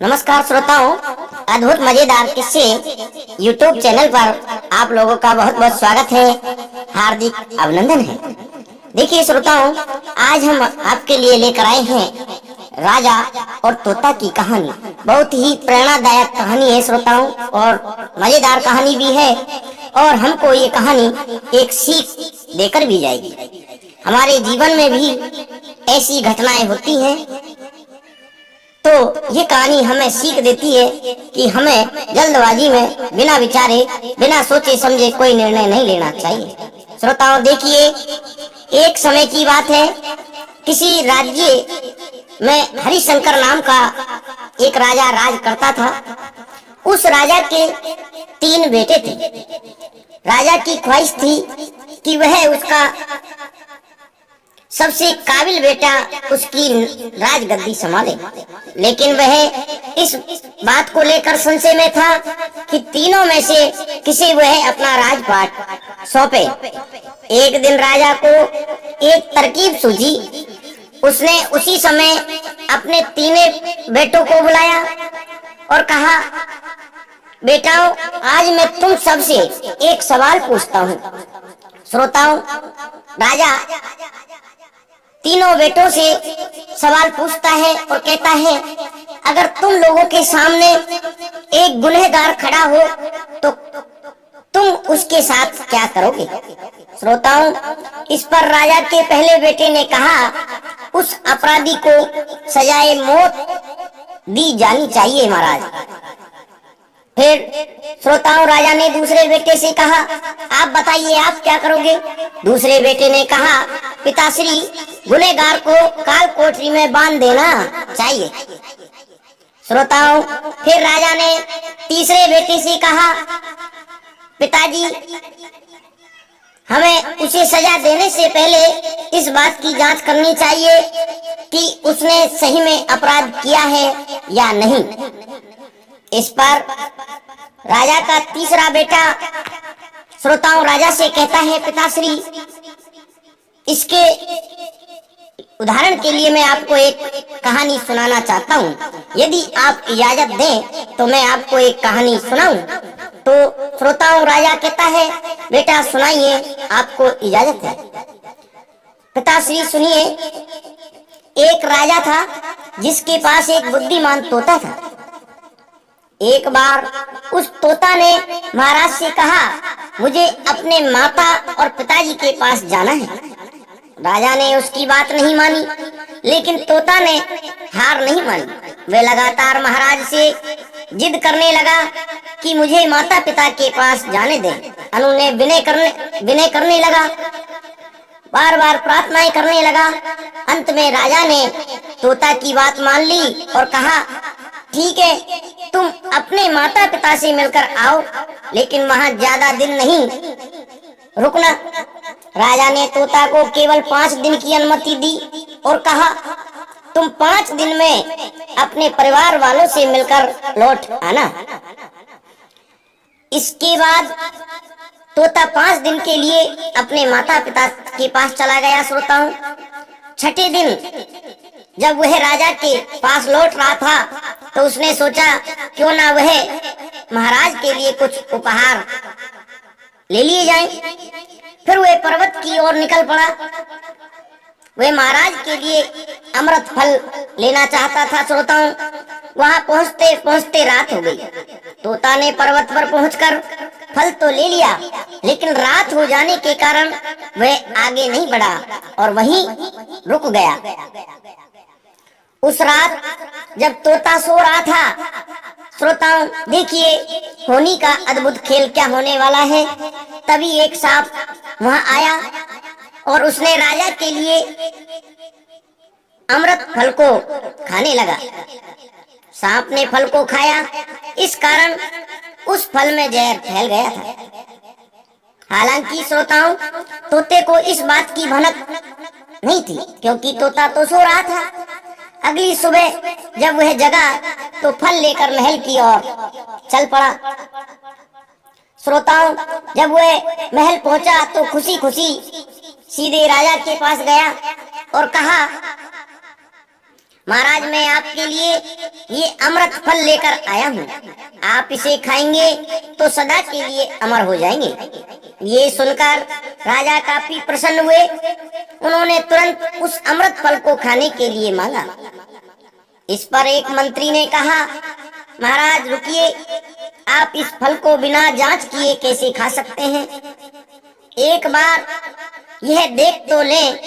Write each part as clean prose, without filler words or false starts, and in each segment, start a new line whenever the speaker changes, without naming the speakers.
नमस्कार श्रोताओं, अद्भुत मजेदार किस्से यूट्यूब चैनल पर आप लोगों का बहुत बहुत स्वागत है, हार्दिक अभिनंदन है। देखिए श्रोताओं, आज हम आपके लिए लेकर आए हैं राजा और तोता की कहानी। बहुत ही प्रेरणादायक कहानी है श्रोताओं, और मजेदार कहानी भी है, और हमको ये कहानी एक सीख देकर भी जाएगी। हमारे जीवन में भी ऐसी घटनाएं होती हैं, तो ये कहानी हमें सीख देती है कि हमें जल्दबाजी में बिना विचारे, बिना सोचे समझे कोई निर्णय नहीं लेना चाहिए। श्रोताओं देखिए, एक समय की बात है, किसी राज्य में हरिशंकर नाम का एक राजा राज करता था। उस राजा के 3 बेटे थे। राजा की ख्वाहिश थी कि वह उसका सबसे काबिल बेटा उसकी राजगद्दी संभाले, लेकिन वह इस बात को लेकर संशय में था कि तीनों में से किसे वह अपना राजपाट सौंपे। एक दिन राजा को एक तरकीब सूझी। उसने उसी समय अपने 3 बेटों को बुलाया और कहा, बेटाओ, आज मैं तुम सबसे एक सवाल पूछता हूँ। श्रोताओं, राजा 3 बेटों से सवाल पूछता है और कहता है, अगर तुम लोगों के सामने एक गुनहगार खड़ा हो तो तुम उसके साथ क्या करोगे? श्रोताओं, इस पर राजा के पहले बेटे ने कहा, उस अपराधी को सजाए मौत दी जानी चाहिए महाराज। फिर श्रोताओं, राजा ने दूसरे बेटे से कहा, आप बताइए, आप क्या करोगे? दूसरे बेटे ने कहा, पिताश्री, गुनहगार को काल कोठरी में बांध देना चाहिए। श्रोताओं, फिर राजा ने तीसरे बेटे से कहा, पिताजी, हमें उसे सजा देने से पहले इस बात की जांच करनी चाहिए कि उसने सही में अपराध किया है या नहीं। इस पर राजा का तीसरा बेटा श्रोताओं राजा से कहता है, पिताश्री, इसके उदाहरण के लिए मैं आपको एक कहानी सुनाना चाहता हूँ। यदि आप इजाजत दें तो मैं आपको एक कहानी सुनाऊं। तो श्रोताओं राजा कहता है, बेटा सुनाइए, आपको इजाजत है। पिताश्री सुनिए, एक राजा था जिसके पास एक बुद्धिमान तोता था। एक बार उस तोता ने महाराज से कहा, मुझे अपने माता और पिताजी के पास जाना है। राजा ने उसकी बात नहीं मानी, लेकिन तोता ने हार नहीं मानी। वह लगातार महाराज से जिद करने लगा कि मुझे माता पिता के पास जाने दें। अनु ने विनय करने लगा, बार बार प्रार्थनाएं करने लगा। अंत में राजा ने तोता की बात मान ली और कहा, ठीक है, तुम अपने माता पिता से मिलकर आओ, लेकिन वहां ज्यादा दिन नहीं रुकना। राजा ने तोता को केवल 5 दिन की अनुमति दी और कहा, तुम 5 दिन में अपने परिवार वालों से मिलकर लौट आना। इसके बाद तोता 5 दिन के लिए अपने माता पिता के पास चला गया। श्रोताओं, 6ठे दिन जब वह राजा के पास लौट रहा था तो उसने सोचा, क्यों ना वह महाराज के लिए कुछ उपहार ले लिए जाएं। फिर वह पर्वत की ओर निकल पड़ा। वह महाराज के लिए अमृत फल लेना चाहता था। श्रोताओं, वहां पहुंचते पहुंचते रात हो गई। तोता ने पर्वत पर पहुंचकर फल तो ले लिया, लेकिन रात हो जाने के कारण वह आगे नहीं बढ़ा और वहीं रुक गया। उस रात जब तोता सो रहा था, श्रोताओं देखिए, होनी का अद्भुत खेल क्या होने वाला है। तभी एक सांप वहां आया और उसने राजा के लिए अमृत फल को खाने लगा। सांप ने फल को खाया, इस कारण उस फल में जहर फैल गया था। हालांकि श्रोताओं, तोते को इस बात की भनक नहीं थी, क्योंकि तोता तो सो रहा था। अगली सुबह जब वह जगा तो फल लेकर महल की ओर चल पड़ा। श्रोताओं, जब वह महल पहुंचा तो खुशी खुशी सीधे राजा के पास गया और कहा, महाराज, मैं आपके लिए ये अमृत फल लेकर आया हूँ। आप इसे खाएंगे तो सदा के लिए अमर हो जाएंगे। ये सुनकर राजा काफी प्रसन्न हुए। उन्होंने तुरंत उस अमृत फल को खाने के लिए मांगा। इस पर एक मंत्री ने कहा, महाराज रुकिए, आप इस फल को बिना जांच किए कैसे खा सकते हैं? एक बार यह देख तो लें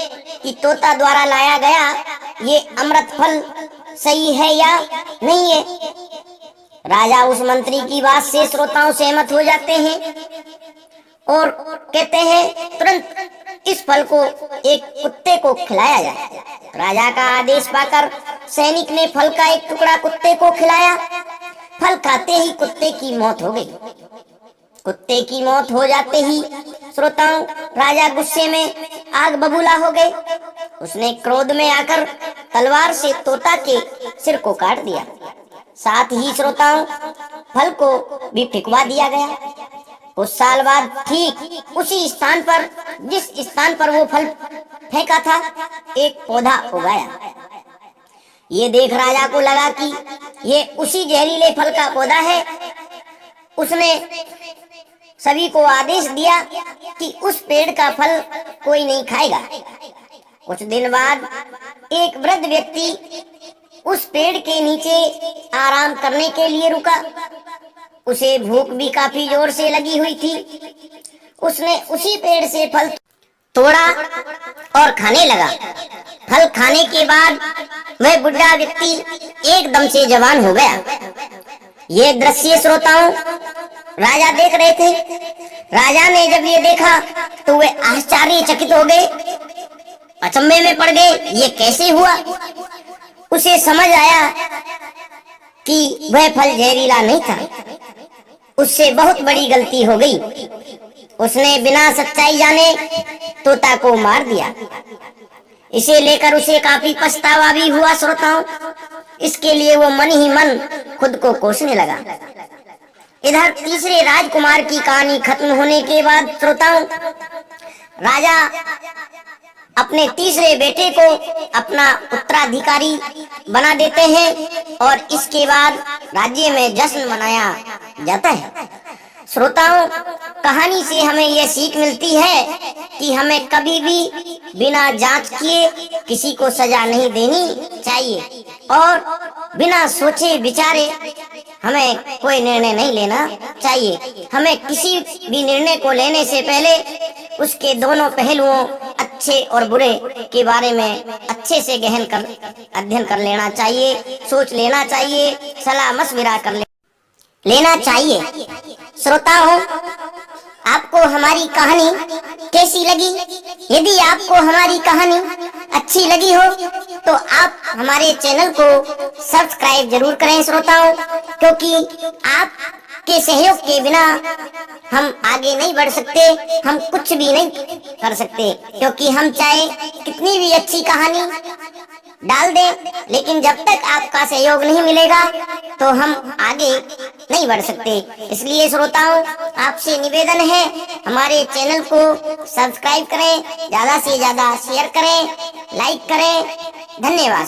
कि तोता द्वारा लाया गया ये अमृत फल सही है या नहीं है। राजा उस मंत्री की बात से श्रोताओं सहमत हो जाते हैं और कहते हैं तुरंत इस फल को एक कुत्ते को खिलाया जाए। राजा का आदेश पाकर सैनिक ने फल का एक टुकड़ा कुत्ते को खिलाया। फल खाते ही कुत्ते की मौत हो गई। कुत्ते की मौत हो जाते ही श्रोताओं, राजा गुस्से में आग बबूला हो गए। उसने क्रोध में आकर तलवार से तोता के सिर को काट दिया। साथ ही श्रोताओं, फल को भी फेंकवा दिया गया। कुछ साल बाद ठीक उसी स्थान पर, जिस स्थान पर वो फल फेंका था, एक पौधा उगाया। ये देख राजा को लगा कि ये उसी जहरीले फल का पौधा है। उसने सभी को आदेश दिया कि उस पेड़ का फल कोई नहीं खाएगा। कुछ दिन बाद एक वृद्ध व्यक्ति उस पेड़ के नीचे आराम करने के लिए रुका। उसे भूख भी काफी जोर से लगी हुई थी। उसने उसी पेड़ से फल तोड़ा और खाने लगा। फल खाने के बाद वह बुढ़ा व्यक्ति एकदम से जवान हो गया। ये दृश्य श्रोताओं राजा देख रहे थे। राजा ने जब ये देखा तो वे आश्चर्यचकित हो गए, अचंभे में पड़ गए, ये कैसे हुआ? उसे समझ आया कि वह फल जहरीला नहीं था। उससे बहुत बड़ी गलती हो गई। उसने बिना सच्चाई जाने तोता को मार दिया। इसे लेकर उसे काफी पछतावा भी हुआ श्रोताओं। इसके लिए वो मन ही मन खुद को कोसने लगा। इधर तीसरे राजकुमार की कहानी खत्म होने के बाद श्रोताओं, राजा अपने तीसरे बेटे को अपना उत्तराधिकारी बना देते हैं और इसके बाद राज्य में जश्न मनाया जाता है। श्रोताओं, कहानी से हमें यह सीख मिलती है कि हमें कभी भी बिना जांच किए किसी को सजा नहीं देनी चाहिए और बिना सोचे विचारे हमें कोई निर्णय नहीं लेना चाहिए। हमें किसी भी निर्णय को लेने से पहले उसके दोनों पहलुओं, अच्छे और बुरे के बारे में अच्छे से गहन कर अध्ययन कर लेना चाहिए, सोच लेना चाहिए, सलाह मशविरा कर लेना चाहिए। श्रोताओं, आपको हमारी कहानी कैसी लगी? यदि आपको हमारी कहानी अच्छी लगी हो तो आप हमारे चैनल को सब्सक्राइब जरूर करें श्रोताओं, क्योंकि आपके सहयोग के बिना हम आगे नहीं बढ़ सकते, हम कुछ भी नहीं कर सकते। क्योंकि हम चाहे कितनी भी अच्छी कहानी डाल दें, लेकिन जब तक आपका सहयोग नहीं मिलेगा तो हम आगे नहीं बढ़ सकते। इसलिए श्रोताओं, आपसे निवेदन है हमारे चैनल को सब्सक्राइब करें, ज्यादा से ज्यादा शेयर करें, लाइक करें। धन्यवाद।